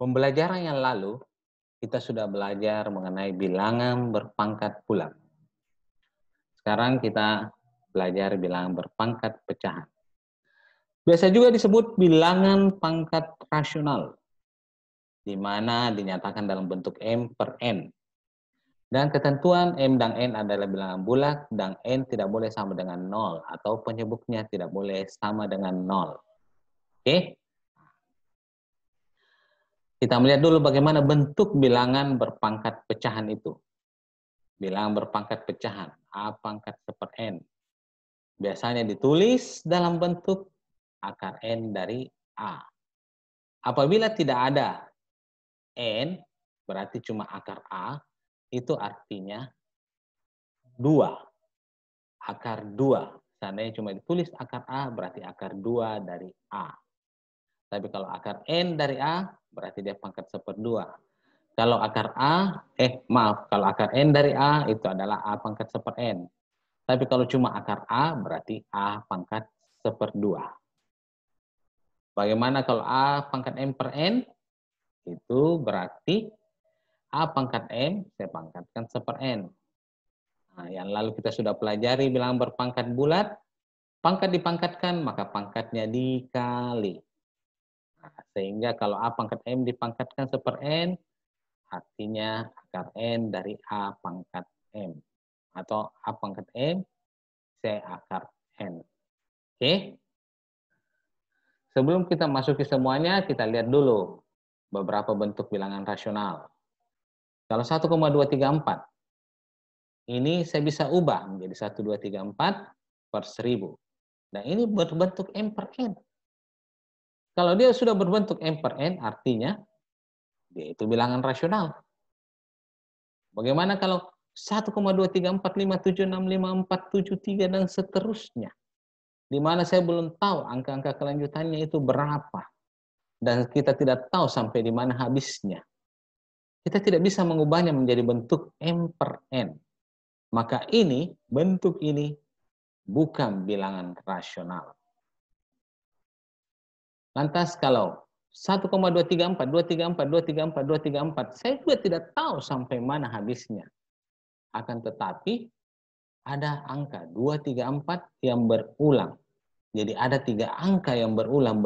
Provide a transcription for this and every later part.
Pembelajaran yang lalu, kita sudah belajar mengenai bilangan berpangkat bulat. Sekarang kita belajar bilangan berpangkat pecahan. Biasa juga disebut bilangan pangkat rasional, di mana dinyatakan dalam bentuk M per N. Dan ketentuan M dan N adalah bilangan bulat, dan N tidak boleh sama dengan 0, atau penyebutnya tidak boleh sama dengan 0. Oke? Kita melihat dulu bagaimana bentuk bilangan berpangkat pecahan itu. Bilangan berpangkat pecahan, A pangkat seper N. Biasanya ditulis dalam bentuk akar N dari A. Apabila tidak ada N, berarti cuma akar A, itu artinya 2. Akar 2. Seandainya cuma ditulis akar A, berarti akar 2 dari A. Tapi kalau akar N dari A, berarti dia pangkat seperdua. Kalau akar kalau akar N dari A, itu adalah A pangkat seper N. Tapi kalau cuma akar A, berarti A pangkat seperdua. Bagaimana kalau A pangkat M per N? Itu berarti A pangkat M, saya pangkatkan seper N. Nah, yang lalu kita sudah pelajari bilangan berpangkat bulat. Pangkat dipangkatkan, maka pangkatnya dikali. Nah, sehingga kalau A pangkat M dipangkatkan seper N, artinya akar N dari A pangkat M. Atau A pangkat M, C akar N. Oke? Sebelum kita masuki semuanya, kita lihat dulu beberapa bentuk bilangan rasional. Kalau 1,234, ini saya bisa ubah menjadi 1,234 per 1000. Nah, ini berbentuk M per N. Kalau dia sudah berbentuk M per N, artinya dia itu bilangan rasional. Bagaimana kalau 1,23457654773 dan seterusnya? Di mana saya belum tahu angka-angka kelanjutannya itu berapa. Dan kita tidak tahu sampai di mana habisnya. Kita tidak bisa mengubahnya menjadi bentuk M per N. Maka ini, bentuk ini, bukan bilangan rasional. Lantas kalau 1,234, 234, 234, 234, saya juga tidak tahu sampai mana habisnya. Akan tetapi, ada angka 234 yang berulang. Jadi ada 3 angka yang berulang,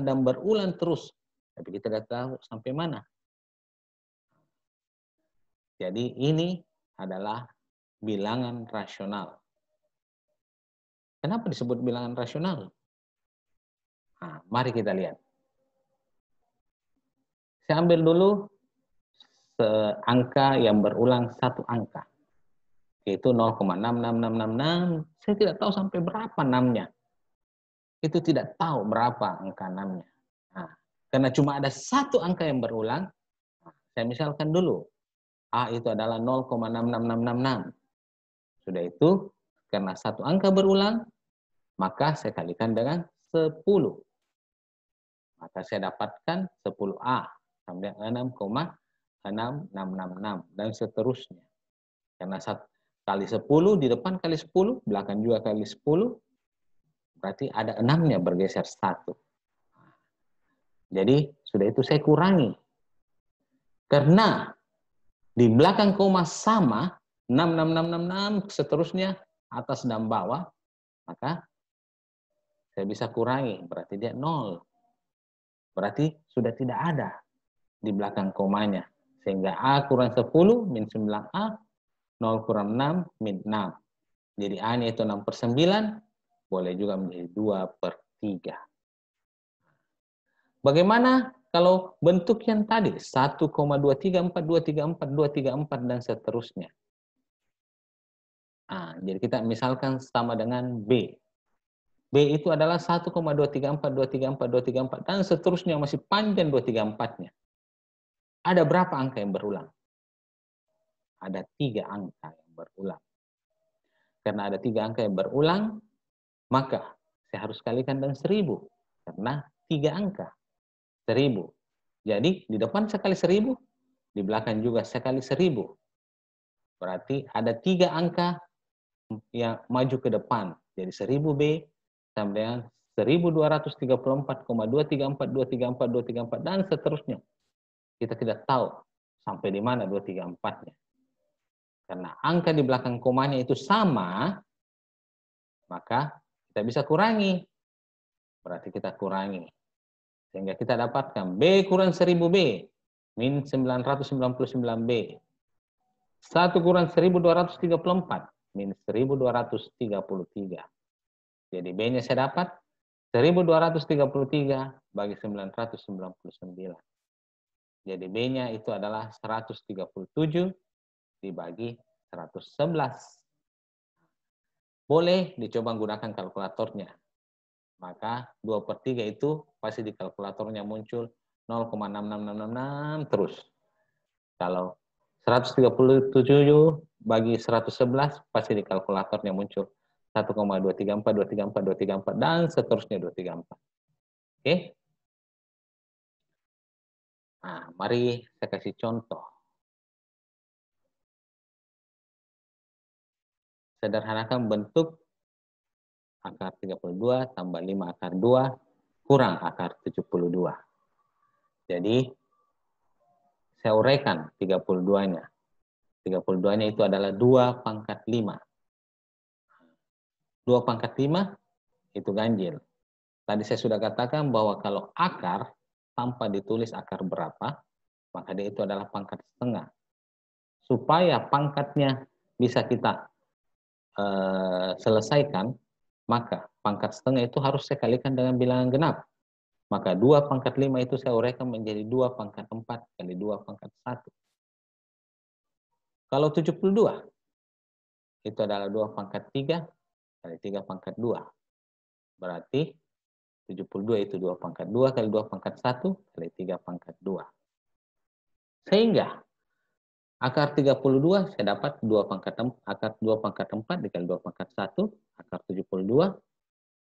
dan berulang terus. Tapi kita tidak tahu sampai mana. Jadi ini adalah bilangan rasional. Kenapa disebut bilangan rasional? Nah, mari kita lihat. Saya ambil dulu angka yang berulang satu angka. Yaitu 0,66666. Saya tidak tahu sampai berapa 6-nya. Itu tidak tahu berapa angka 6-nya. Nah, karena cuma ada satu angka yang berulang, saya misalkan dulu. A itu adalah 0,66666. Sudah itu, karena satu angka berulang, maka saya kalikan dengan 10. Maka saya dapatkan 10A sampai 6,6666 dan seterusnya. Karena kali 10, di depan kali 10, belakang juga kali 10, berarti ada 6-nya bergeser 1. Jadi, sudah itu saya kurangi. Karena di belakang koma sama, 66666, seterusnya, atas dan bawah, maka saya bisa kurangi, berarti dia 0. Berarti sudah tidak ada di belakang komanya. Sehingga A kurang 10, min 9A, 0 kurang 6, min 6. Jadi A-nya itu 6 per 9, boleh juga menjadi 2 per 3. Bagaimana kalau bentuk yang tadi, 1,234, 234, 234, dan seterusnya? Nah, jadi kita misalkan sama dengan B. B itu adalah 1,234, 234, 234, dan seterusnya masih panjang 234-nya. Ada berapa angka yang berulang? Ada 3 angka yang berulang. Karena ada 3 angka yang berulang, maka saya harus kalikan dengan 1000. Karena 3 angka. 1000. Jadi di depan sekali 1000, di belakang juga sekali 1000. Berarti ada 3 angka yang maju ke depan. Jadi 1000B sampai dengan 1234,234, dan seterusnya. Kita tidak tahu sampai di mana 234-nya. Karena angka di belakang komanya itu sama, maka kita bisa kurangi. Berarti kita kurangi. Sehingga kita dapatkan B kurang 1000B, min 999B. 1 kurang 1234, min 1233. Jadi B-nya saya dapat 1233 bagi 999. Jadi B-nya itu adalah 137 dibagi 111. Boleh dicoba gunakan kalkulatornya. Maka 2/3 itu pasti di kalkulatornya muncul 0,6666 terus. Kalau 137 bagi 111 pasti di kalkulatornya muncul 1,234, dan seterusnya 234. Oke? Nah, mari saya kasih contoh. Sederhanakan bentuk akar 32 tambah 5 akar 2 kurang akar 72. Jadi, saya uraikan 32-nya. 32-nya itu adalah 2 pangkat 5. 2 pangkat 5 itu ganjil. Tadi saya sudah katakan bahwa kalau akar tanpa ditulis akar berapa, maka dia itu adalah pangkat setengah. Supaya pangkatnya bisa kita selesaikan, maka pangkat setengah itu harus saya kalikan dengan bilangan genap. Maka 2 pangkat 5 itu saya uraikan menjadi 2 pangkat 4 kali 2 pangkat 1. Kalau 72, itu adalah 2 pangkat 3 kali 3 pangkat 2. Berarti 72 itu 2 pangkat 2 kali 2 pangkat 1 kali 3 pangkat 2. Sehingga akar 32 saya dapat 2 pangkat 4, akar 2 pangkat 4 dikali 2 pangkat 1, akar 72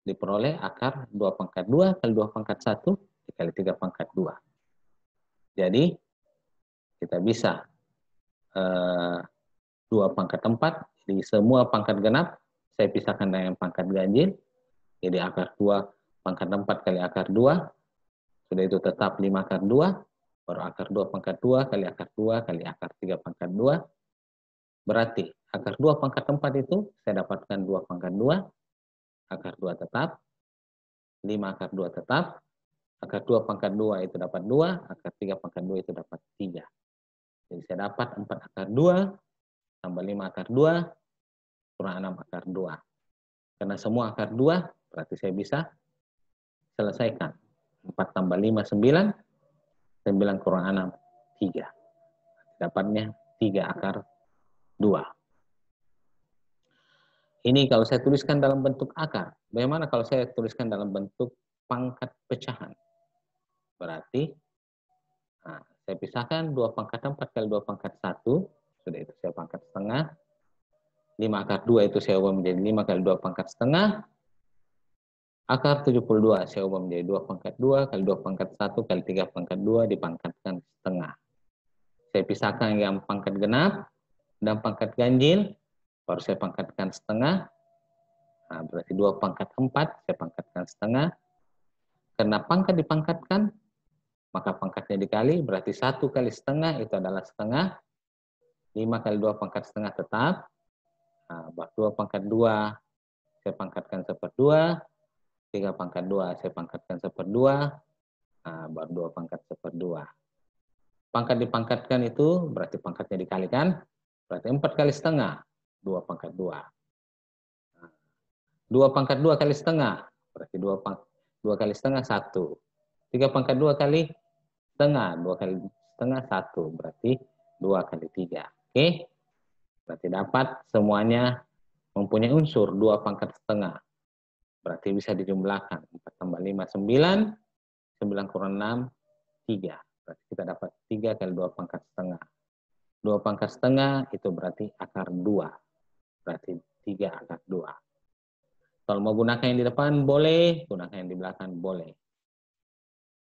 diperoleh akar 2 pangkat 2 kali 2 pangkat 1 dikali 3 pangkat 2. Jadi kita bisa 2 pangkat 4, jadi semua pangkat genap saya pisahkan dengan pangkat ganjil. Jadi akar 2 pangkat 4 kali akar 2, sudah itu tetap 5 akar 2, baru akar 2 pangkat 2 kali akar 2 kali akar 3 pangkat 2. Berarti akar 2 pangkat 4 itu saya dapatkan 2 pangkat 2, akar 2 tetap, 5 akar 2 tetap, akar 2 pangkat 2 itu dapat 2, akar 3 pangkat 2 itu dapat 3. Jadi saya dapat 4 akar 2, tambah 5 akar 2, kurang 6 akar 2. Karena semua akar 2, berarti saya bisa selesaikan. 4 tambah 5, 9. 9 kurang 6, 3. Dapatnya 3 akar 2. Ini kalau saya tuliskan dalam bentuk akar. Bagaimana kalau saya tuliskan dalam bentuk pangkat pecahan? Berarti, nah, saya pisahkan 2 pangkat 4 kali 2 pangkat 1. Sudah itu saya pangkat setengah. 5 akar 2 itu saya ubah menjadi 5 kali 2 pangkat setengah. Akar 72 saya ubah menjadi 2 pangkat 2 kali 2 pangkat 1 kali 3 pangkat 2 dipangkatkan setengah. Saya pisahkan yang pangkat genap dan pangkat ganjil, baru saya pangkatkan setengah. Nah, berarti 2 pangkat 4 saya pangkatkan setengah. Karena pangkat dipangkatkan, maka pangkatnya dikali, berarti 1 kali setengah itu adalah setengah. 5 kali 2 pangkat setengah tetap. Nah, 2 pangkat 2 saya pangkatkan 1/2. 3 pangkat 2 saya pangkatkan 1/2. Nah, baru 2 pangkat 1/2. Pangkat dipangkatkan itu berarti pangkatnya dikalikan. Berarti 4 kali setengah. 2 pangkat 2. 2 pangkat 2 kali setengah. Berarti 2 kali setengah 1. 3 pangkat 2 kali setengah. 2 kali setengah 1. Berarti 2 kali 3. Oke. Berarti dapat semuanya mempunyai unsur 2 pangkat setengah. Berarti bisa dijumlahkan. 4 tambah 5, 9. 9 kurang 6, 3. Berarti kita dapat 3 kali 2 pangkat setengah. 2 pangkat setengah itu berarti akar 2. Berarti 3 akar 2. Kalau mau gunakan yang di depan boleh, gunakan yang di belakang boleh.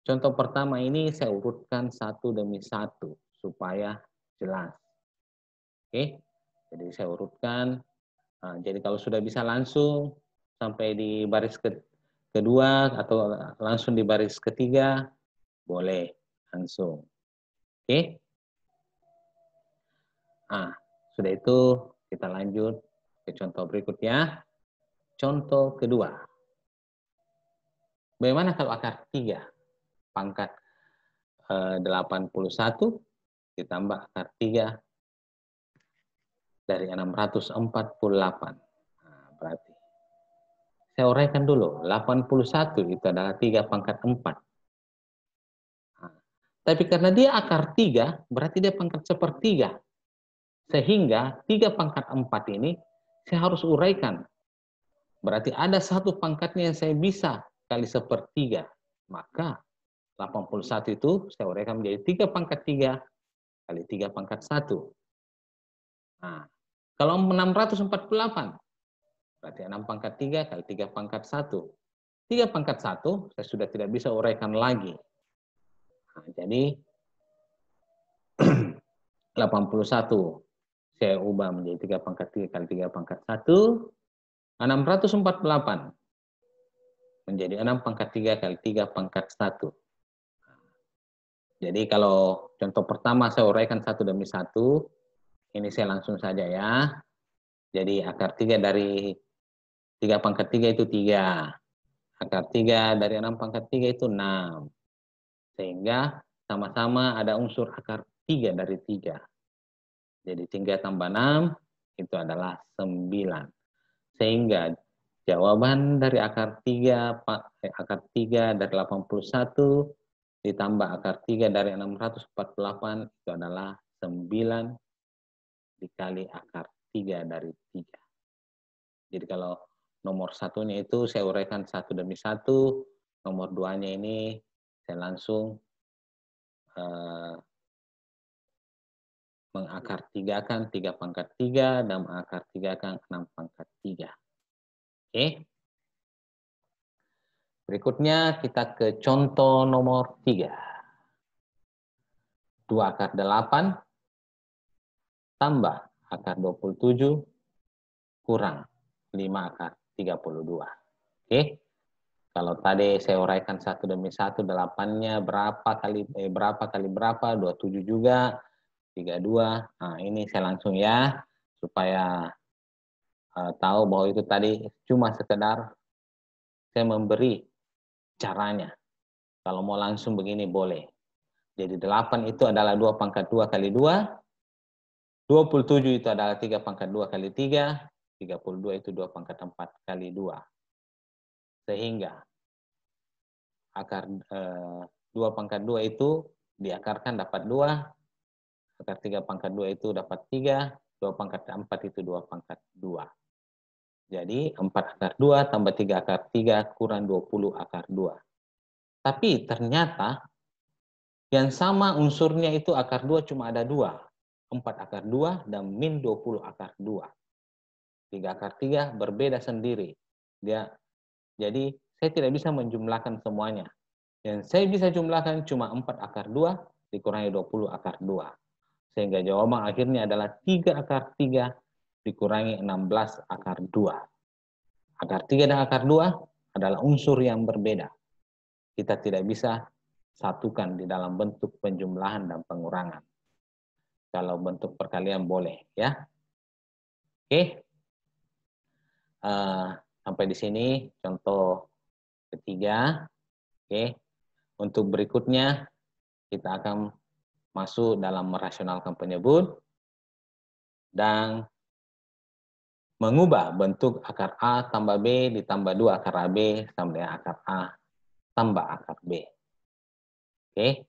Contoh pertama ini saya urutkan satu demi satu supaya jelas. Oke, jadi saya urutkan. Nah, jadi kalau sudah bisa langsung sampai di baris kedua atau langsung di baris ketiga, boleh langsung. Oke? Nah, sudah itu kita lanjut ke contoh berikutnya. Contoh kedua. Bagaimana kalau akar 3? Pangkat 81 ditambah akar 3 dari 648. Nah, berarti saya uraikan dulu. 81 itu adalah 3 pangkat 4. Nah, tapi karena dia akar 3, berarti dia pangkat sepertiga. Sehingga 3 pangkat 4 ini saya harus uraikan. Berarti ada satu pangkatnya yang saya bisa kali sepertiga. Maka 81 itu saya uraikan menjadi 3 pangkat 3 kali 3 pangkat 1. Nah, kalau 648, berarti 6 pangkat 3 kali 3 pangkat 1. 3 pangkat 1 saya sudah tidak bisa uraikan lagi. Nah, jadi 81 saya ubah menjadi 3 pangkat 3 kali 3 pangkat 1. 648 menjadi 6 pangkat 3 kali 3 pangkat 1. Jadi kalau contoh pertama saya uraikan satu demi satu, ini saya langsung saja ya. Jadi akar 3 dari 3 pangkat 3 itu 3. Akar 3 dari 6 pangkat 3 itu 6. Sehingga sama-sama ada unsur akar 3 dari 3. Jadi 3 tambah 6 itu adalah 9. Sehingga jawaban dari akar 3 dari 81 ditambah akar 3 dari 648 itu adalah 9 dikali akar 3 dari 3. Jadi kalau nomor satunya itu saya uraikan satu demi satu, nomor duanya ini saya langsung mengakar tigakan 3 pangkat 3 dan mengakar tigakan 6 pangkat 3. Oke. Berikutnya kita ke contoh nomor 3. 2 akar 8 tambah akar 27 kurang 5 akar 32. Oke. Kalau tadi saya uraikan satu demi satu, 8-nya berapa kali berapa, 27 juga, 32. Nah, ini saya langsung ya, supaya tahu bahwa itu tadi cuma sekedar saya memberi caranya. Kalau mau langsung begini boleh. Jadi 8 itu adalah 2 pangkat 2 kali 2, 27 itu adalah 3 pangkat 2 kali 3, 32 itu 2 pangkat 4 kali 2. Sehingga akar 2 pangkat 2 itu diakarkan dapat 2, akar 3 pangkat 2 itu dapat 3, 2 pangkat 4 itu 2 pangkat 2. Jadi 4 akar 2 tambah 3 akar 3 kurang 20 akar 2. Tapi ternyata yang sama unsurnya itu akar 2 cuma ada 2. 4 akar 2 dan min 20 akar 2. 3 akar 3 berbeda sendiri. Jadi saya tidak bisa menjumlahkan semuanya. Yang saya bisa jumlahkan cuma 4 akar 2 dikurangi 20 akar 2. Sehingga jawaban akhirnya adalah 3 akar 3 dikurangi 16 akar 2. Akar 3 dan akar 2 adalah unsur yang berbeda. Kita tidak bisa satukan di dalam bentuk penjumlahan dan pengurangan. Kalau bentuk perkalian boleh, ya. Oke. Sampai di sini contoh ketiga. Oke. Untuk berikutnya kita akan masuk dalam merasionalkan penyebut dan mengubah bentuk akar A tambah B ditambah 2 akar AB sama dengan akar A tambah akar B. Oke.